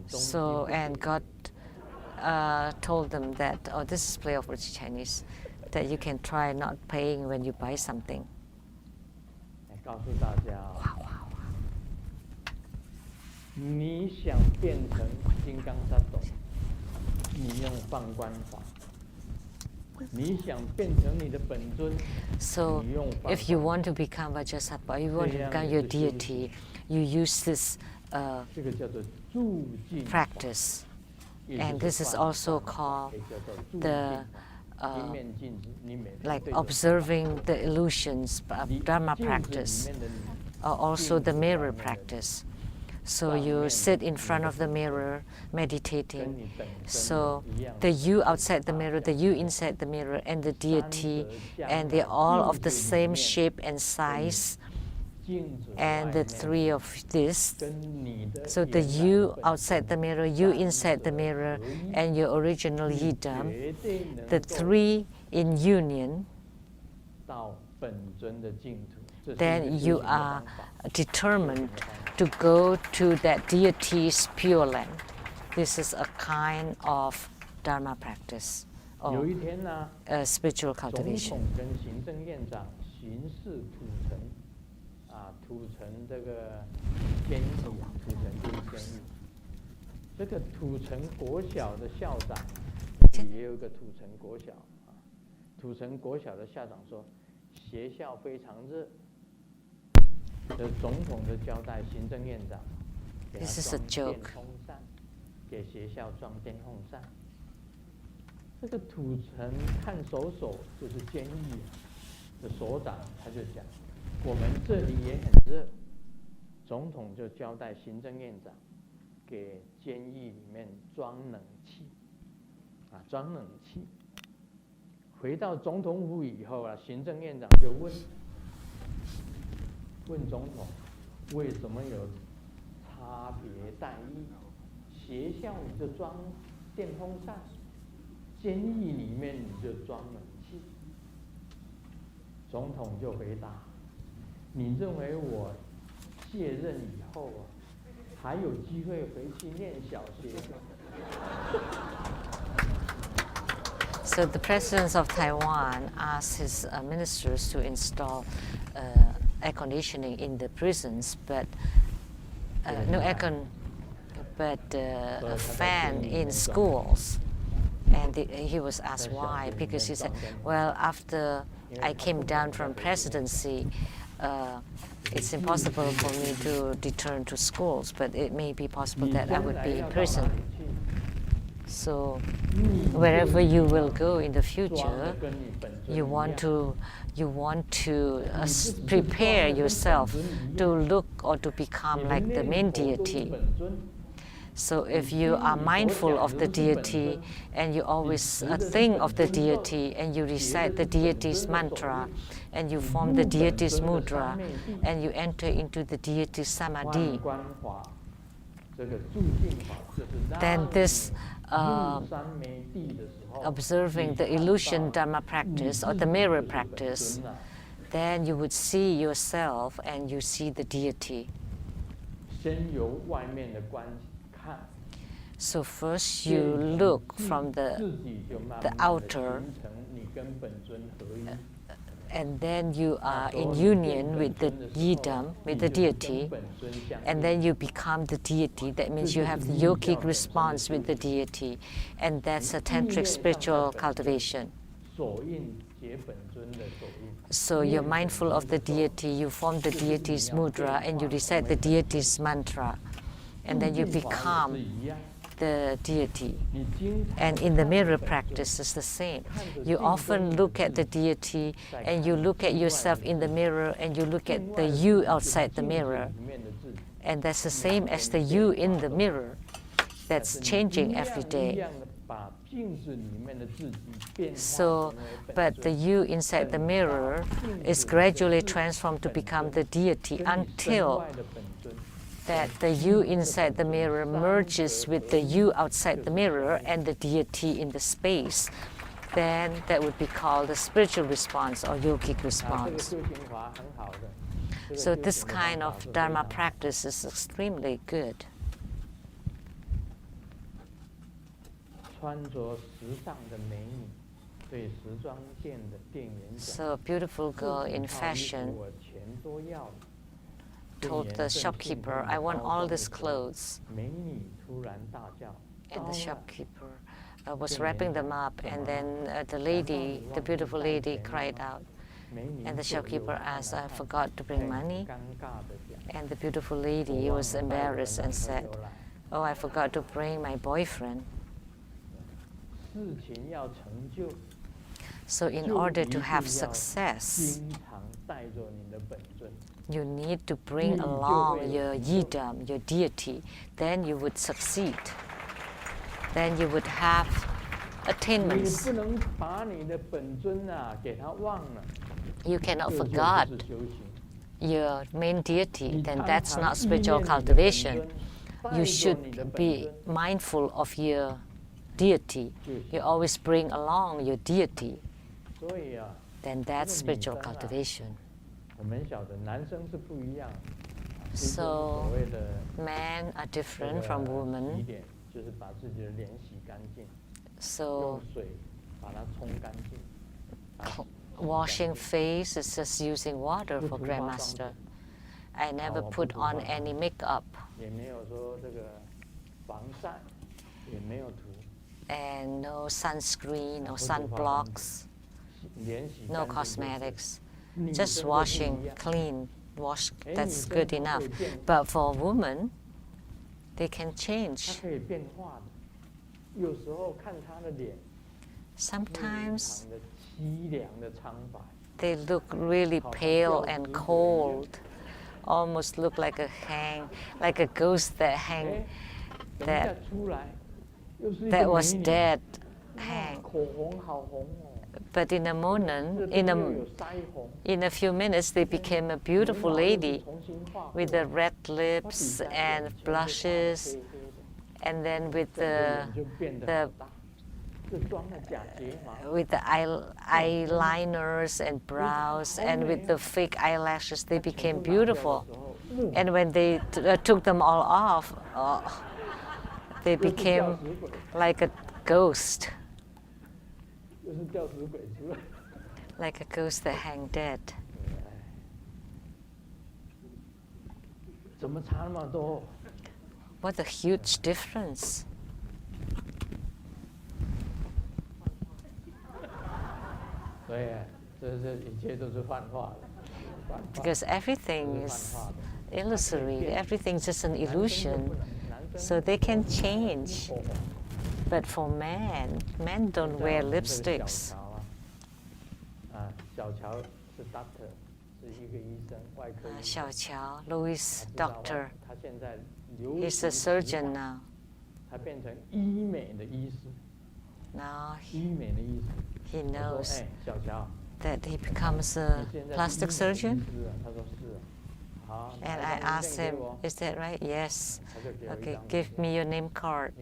So, and God told them that, oh, this is play of words Chinese, that you can try not paying when you buy something. 告诉大家，你想变成金刚萨埵，你用放观法。 你想变成你的本尊， So, if you want to become Vajrasattva, you want to become your deity, you use this practice. And this is also called the like observing the illusions of Dharma practice, or also the mirror practice. So you sit in front of the mirror meditating. So the you outside the mirror, the you inside the mirror, and the deity, and they're all of the same shape and size. And the three of this. So the you outside the mirror, you inside the mirror, and your original yidam, the three in union, then you are determined to go to that deity's pure land. This is a kind of Dharma practice or spiritual cultivation. 土城这个监狱，土城监狱。这个土城国小的校长也有个土城国小啊。土城国小的校长说，学校非常热。这总统的交代，行政院长给他装电风扇，给学校装电风扇。这个土城看守所就是监狱的所长，他就讲。 我们这里也很热，总统就交代行政院长给监狱里面装冷气，装冷气。回到总统府以后行政院长就问总统，为什么有差别待遇？学校你就装电风扇，监狱里面你就装冷气。总统就回答。 你认为我卸任以后还有机会回去念小学吗？ So the president of Taiwan asked his ministers to install air conditioning in the prisons, but no air con, but a fan in schools. And he was asked why, because he said, well, after I came down from presidency, it's impossible for me to return to schools, but it may be possible that I would be in prison. So wherever you will go in the future, you want to prepare yourself to look or to become like the main deity. So if you are mindful of the deity and you always think of the deity and you recite the deity's mantra and you form the deity's mudra and you enter into the deity's samadhi, then this observing the illusion Dharma practice or the mirror practice, then you would see yourself and you see the deity. So first you look from the outer, and then you are in union with the yidam, with the deity, and then you become the deity. That means you have the yogic response with the deity, and that's a tantric spiritual cultivation. So you're mindful of the deity, you form the deity's mudra, and you recite the deity's mantra, and then you become the deity. And in the mirror practice, it's the same. You often look at the deity, and you look at yourself in the mirror, and you look at the you outside the mirror. And that's the same as the you in the mirror. That's changing every day. So, but the you inside the mirror is gradually transformed to become the deity until that the you inside the mirror merges with the you outside the mirror and the deity in the space. Then that would be called the spiritual response or yogic response. So this kind of Dharma practice is extremely good. So a beautiful girl in fashion told the shopkeeper, I want all these clothes. And the shopkeeper was wrapping them up, and then the lady, the beautiful lady, cried out. And the shopkeeper asked, I forgot to bring money. And the beautiful lady was embarrassed and said, oh, I forgot to bring my boyfriend. So in order to have success, you need to bring along your yidam, your deity. Then you would succeed. Then you would have attainments. You cannot forget your main deity. Then that's not spiritual cultivation. You should be mindful of your deity. You always bring along your deity. Then that's spiritual cultivation. So men are different from women. So washing face is just using water for Grandmaster. I never put on any makeup. And no sunscreen, no sunblocks, no cosmetics. Just washing clean, wash, that's good enough. But for a woman, they can change. Sometimes they look really pale and cold, almost look like a ghost that was dead hang. But in a moment, in a few minutes, they became a beautiful lady with the red lips and blushes, and then with the eyeliners and brows, and with the fake eyelashes, they became beautiful. And when they took them all off, they became like a ghost. Like a ghost that hang dead. What a huge difference. Because everything is illusory, everything's just an illusion. So they can change. But for men don't wear lipsticks. Xiao Qiao, Louis, doctor. He's a surgeon now. Now he knows that he becomes a plastic surgeon. And I asked him, is that right? Yes. Okay, give me your name card.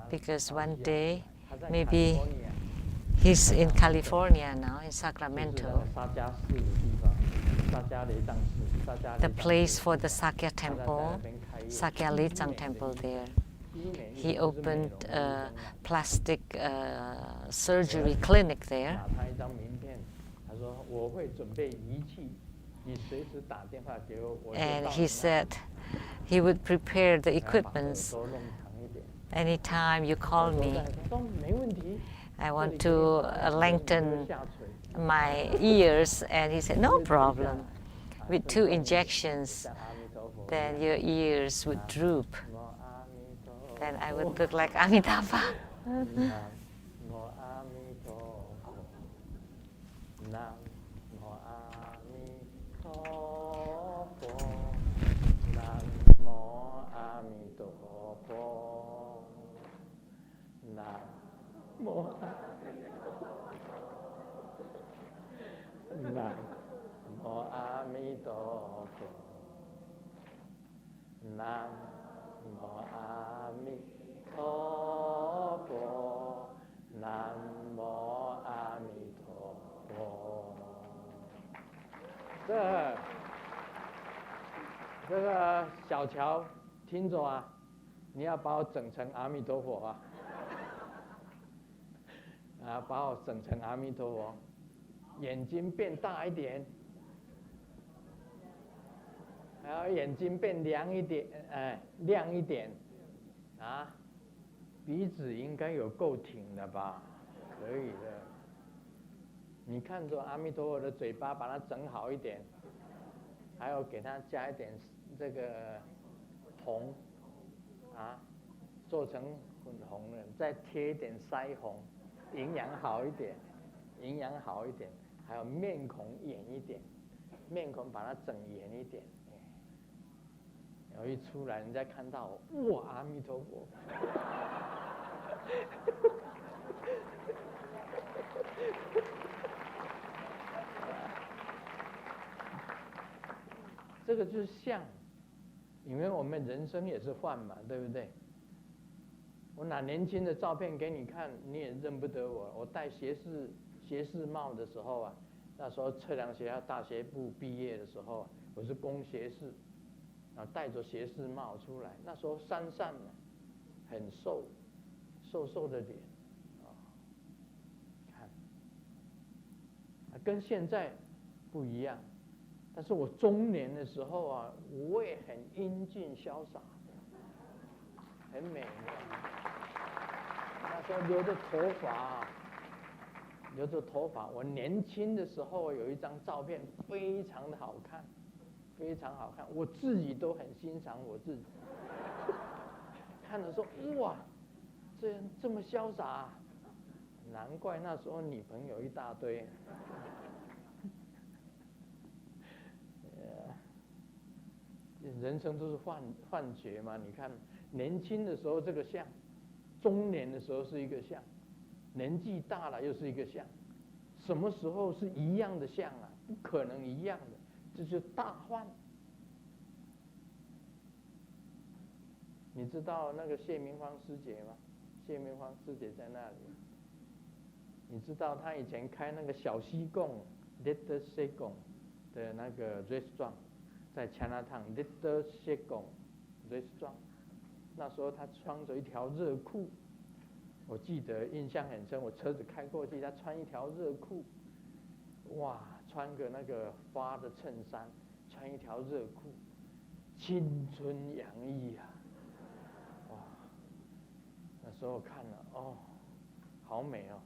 Because one day, maybe he's in California now, in Sacramento. The place for the Sakya temple, Sakya Lechang temple there. he opened a plastic surgery clinic there. And he said he would prepare the equipments. Anytime you call me, I want to lengthen my ears. And he said, no problem. With 2 injections, then your ears would droop. Then I would look like Amitabha.这个小乔，听着啊，你要把我整成阿弥陀佛啊！把我整成阿弥陀佛，眼睛变大一点，还有眼睛变亮一点，亮一点，啊，鼻子应该有够挺的吧？可以的。你看着阿弥陀佛的嘴巴，把它整好一点，还有给它加一点这个红，啊，做成粉红的，再贴一点腮红，营养好一点，营养好一点，还有面孔圆一点，面孔把它整圆一点，然后一出来，人家看到我，哇，阿弥陀佛。这个就是相，因为我们人生也是幻嘛，对不对？我拿年轻的照片给你看，你也认不得我。我戴学士帽的时候啊，那时候测量学校大学部毕业的时候，我是攻学士，然后戴着学士帽出来，那时候讪讪的，很瘦，瘦瘦的脸，看，跟现在不一样。但是我中年的时候啊，我也很英俊潇洒，很美的。那时候留着头发，留着头发。我年轻的时候有一张照片，非常的好看，非常好看，我自己都很欣赏我自己。看了说，哇，这么潇洒，难怪那时候女朋友一大堆。人生都是幻觉嘛，你看年轻的时候这个相，中年的时候是一个相，年纪大了又是一个相，什么时候是一样的相啊？不可能一样的，这就大幻。你知道那个谢明芳师姐吗？谢明芳师姐在那里，你知道她以前开那个小西贡 Little Saigon 的那个 restaurant。在 Chinatown Little Saigon Restaurant， 那时候他穿着一条热裤，我记得印象很深。我车子开过去，他穿一条热裤，哇，穿个那个花的衬衫，穿一条热裤，青春洋溢啊！哇，那时候看了，哦，好美哦。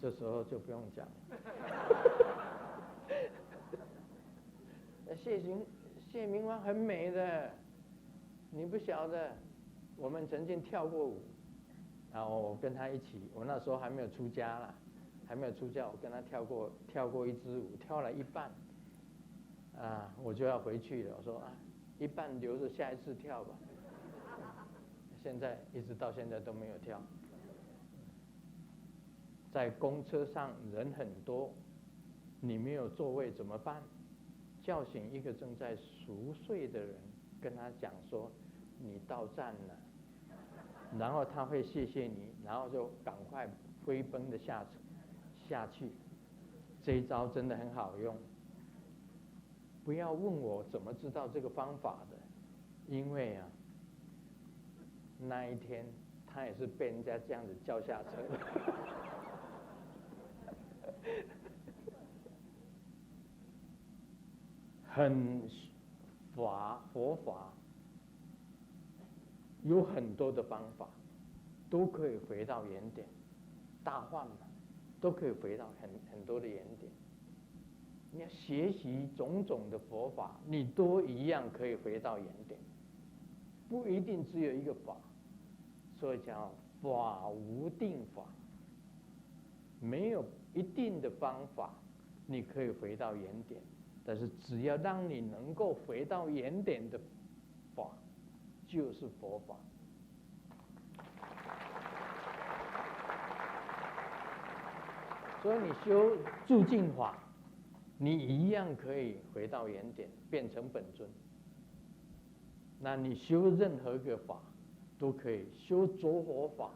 这时候就不用讲了。谢明芳很美的，你不晓得。我们曾经跳过舞，然后我跟她一起，我那时候还没有出家啦，还没有出家，我跟她跳过一支舞，跳了一半，我就要回去了。我说一半留着下一次跳吧。现在一直到现在都没有跳。在公车上人很多，你没有座位怎么办？叫醒一个正在熟睡的人，跟他讲说你到站了，然后他会谢谢你，然后就赶快飞奔的下去。这一招真的很好用。不要问我怎么知道这个方法的，因为啊，那一天他也是被人家这样子叫下车的。很佛法有很多的方法，都可以回到原点，大幻嘛，都可以回到很多的原点。你要学习种种的佛法，你都一样可以回到原点，不一定只有一个法，所以叫法无定法，没有一定的方法，你可以回到原点。但是只要让你能够回到原点的法，就是佛法。所以你修住净法，你一样可以回到原点，变成本尊。那你修任何个法都可以，修着火法，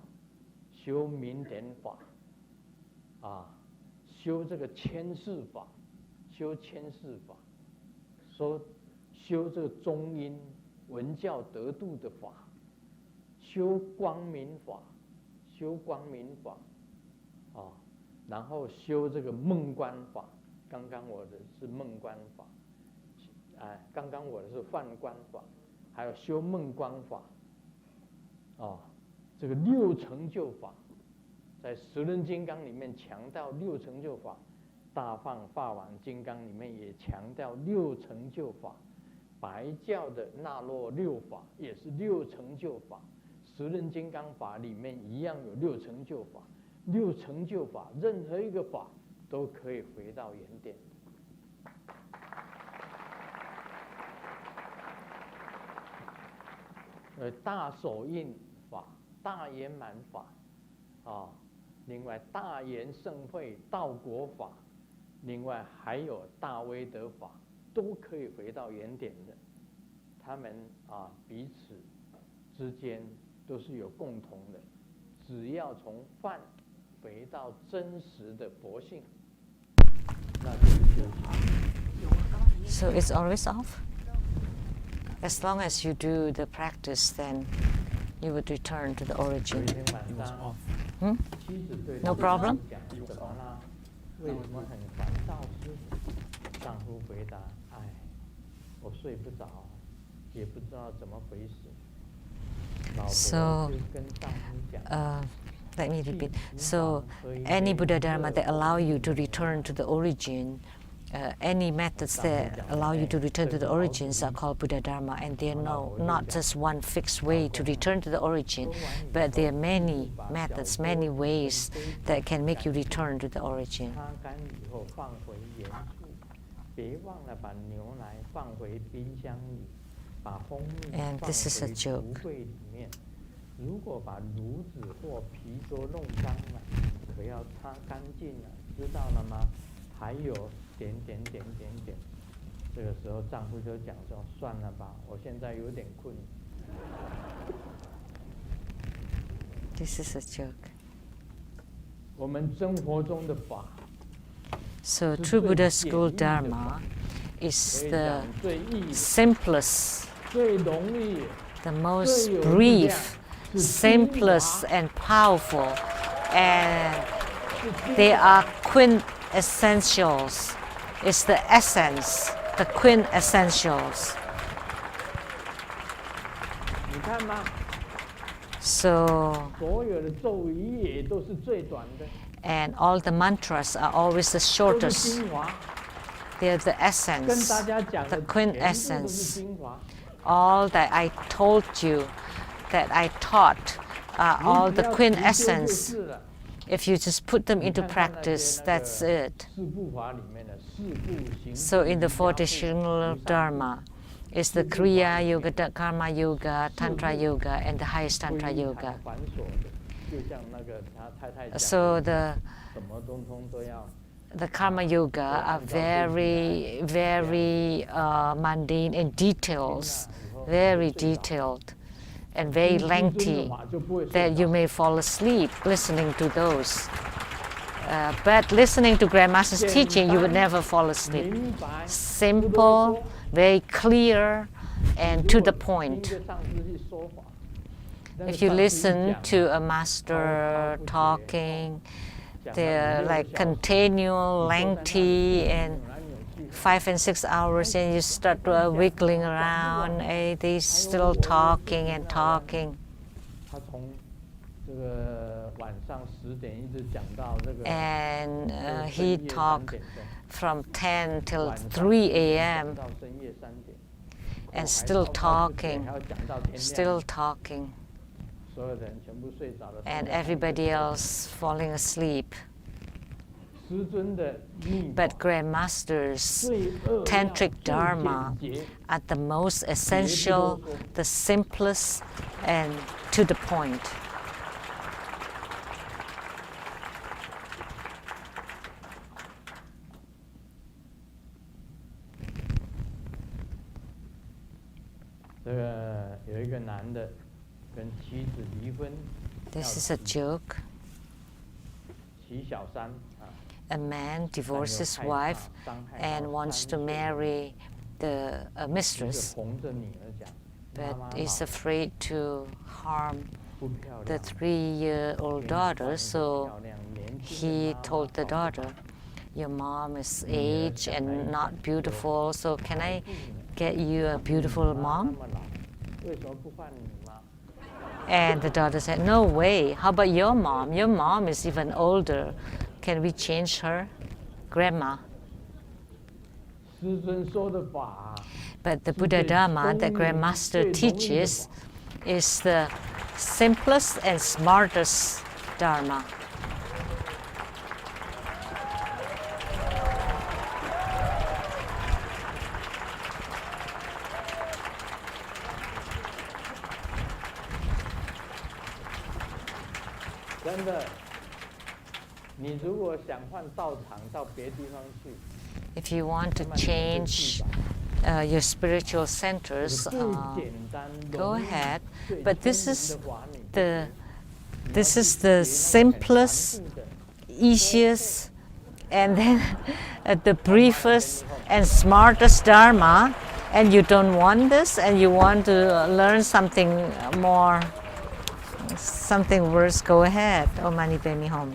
修明点法，修这个千世法。修千世法，修这个中阴文教得度的法，修光明法，然后修这个梦观法。刚刚我的是梦观法，刚刚我的是幻观法，还有修梦观法，这个六成就法，在十轮金刚里面强调六成就法。大放法王金刚里面也强调六成就法，白教的那洛六法也是六成就法，十轮金刚法里面一样有六成就法。六成就法任何一个法都可以回到原点。大手印法、大圆满法，另外大圆盛会道果法。另外还有大威德法，都可以回到原点的。他们彼此之间都是有共同的，只要从幻回到真实的佛性，那就是修行。So it's always off? As long as you do the practice, then you would return to the origin. No problem? 为什么很烦躁？丈夫回答：“我睡不着，也不知道怎么回事。” So, let me repeat. So, any Buddha Dharma that allow you to return to the origin, any methods that allow you to return to the origins are called Buddha Dharma, and there are not just one fixed way to return to the origin, but there are many methods, many ways that can make you return to the origin. And this is a joke. 如果把炉子或皮都弄脏了，可要擦干净了，知道了吗？还有点。这个时候丈夫就讲说：“算了吧，我现在有点困。” This is a joke. 我们生活中的法。So true Buddha school Dharma is the simplest, the most brief, simplest and powerful, and they are quintessentials. It's the essence, the quintessentials. 你看吗？ So, 所有的咒语也都是最短的。 and all the mantras are always the shortest. They're the essence, the quintessence. All that I told you, that I taught, are all the quintessence. If you just put them into practice, that's it. So in the four traditional Dharma, it's the Kriya Yoga, Karma Yoga, Tantra Yoga, and the highest Tantra Yoga. So the Karma Yoga are very, very mundane in details, very detailed and very lengthy, that you may fall asleep listening to those. But listening to Grandmaster's teaching, you would never fall asleep. Simple, very clear, and to the point. If you listen to a master talking, they're like continual, lengthy, and 5 and 6 hours, and you start wiggling around. They still talking and talking. And he talked from 10 till 3 a.m. and still talking, and everybody else falling asleep. But Grandmaster's Tantric Dharma are the most essential, the simplest, and to the point. This is a joke. A man divorces his wife and wants to marry the mistress, but is afraid to harm the 3-year-old daughter, so he told the daughter, "Your mom is aged and not beautiful, so can I get you a beautiful mom?" And the daughter said, "No way, how about your mom? Your mom is even older. Can we change her? Grandma." But the Buddha Dharma that Grandmaster teaches is the simplest and smartest Dharma. If you want to change your spiritual centers, go ahead. But this is the simplest, easiest, and then the briefest and smartest Dharma. And you don't want this, and you want to learn something more, something worse, go ahead. Om Mani Padme Hum.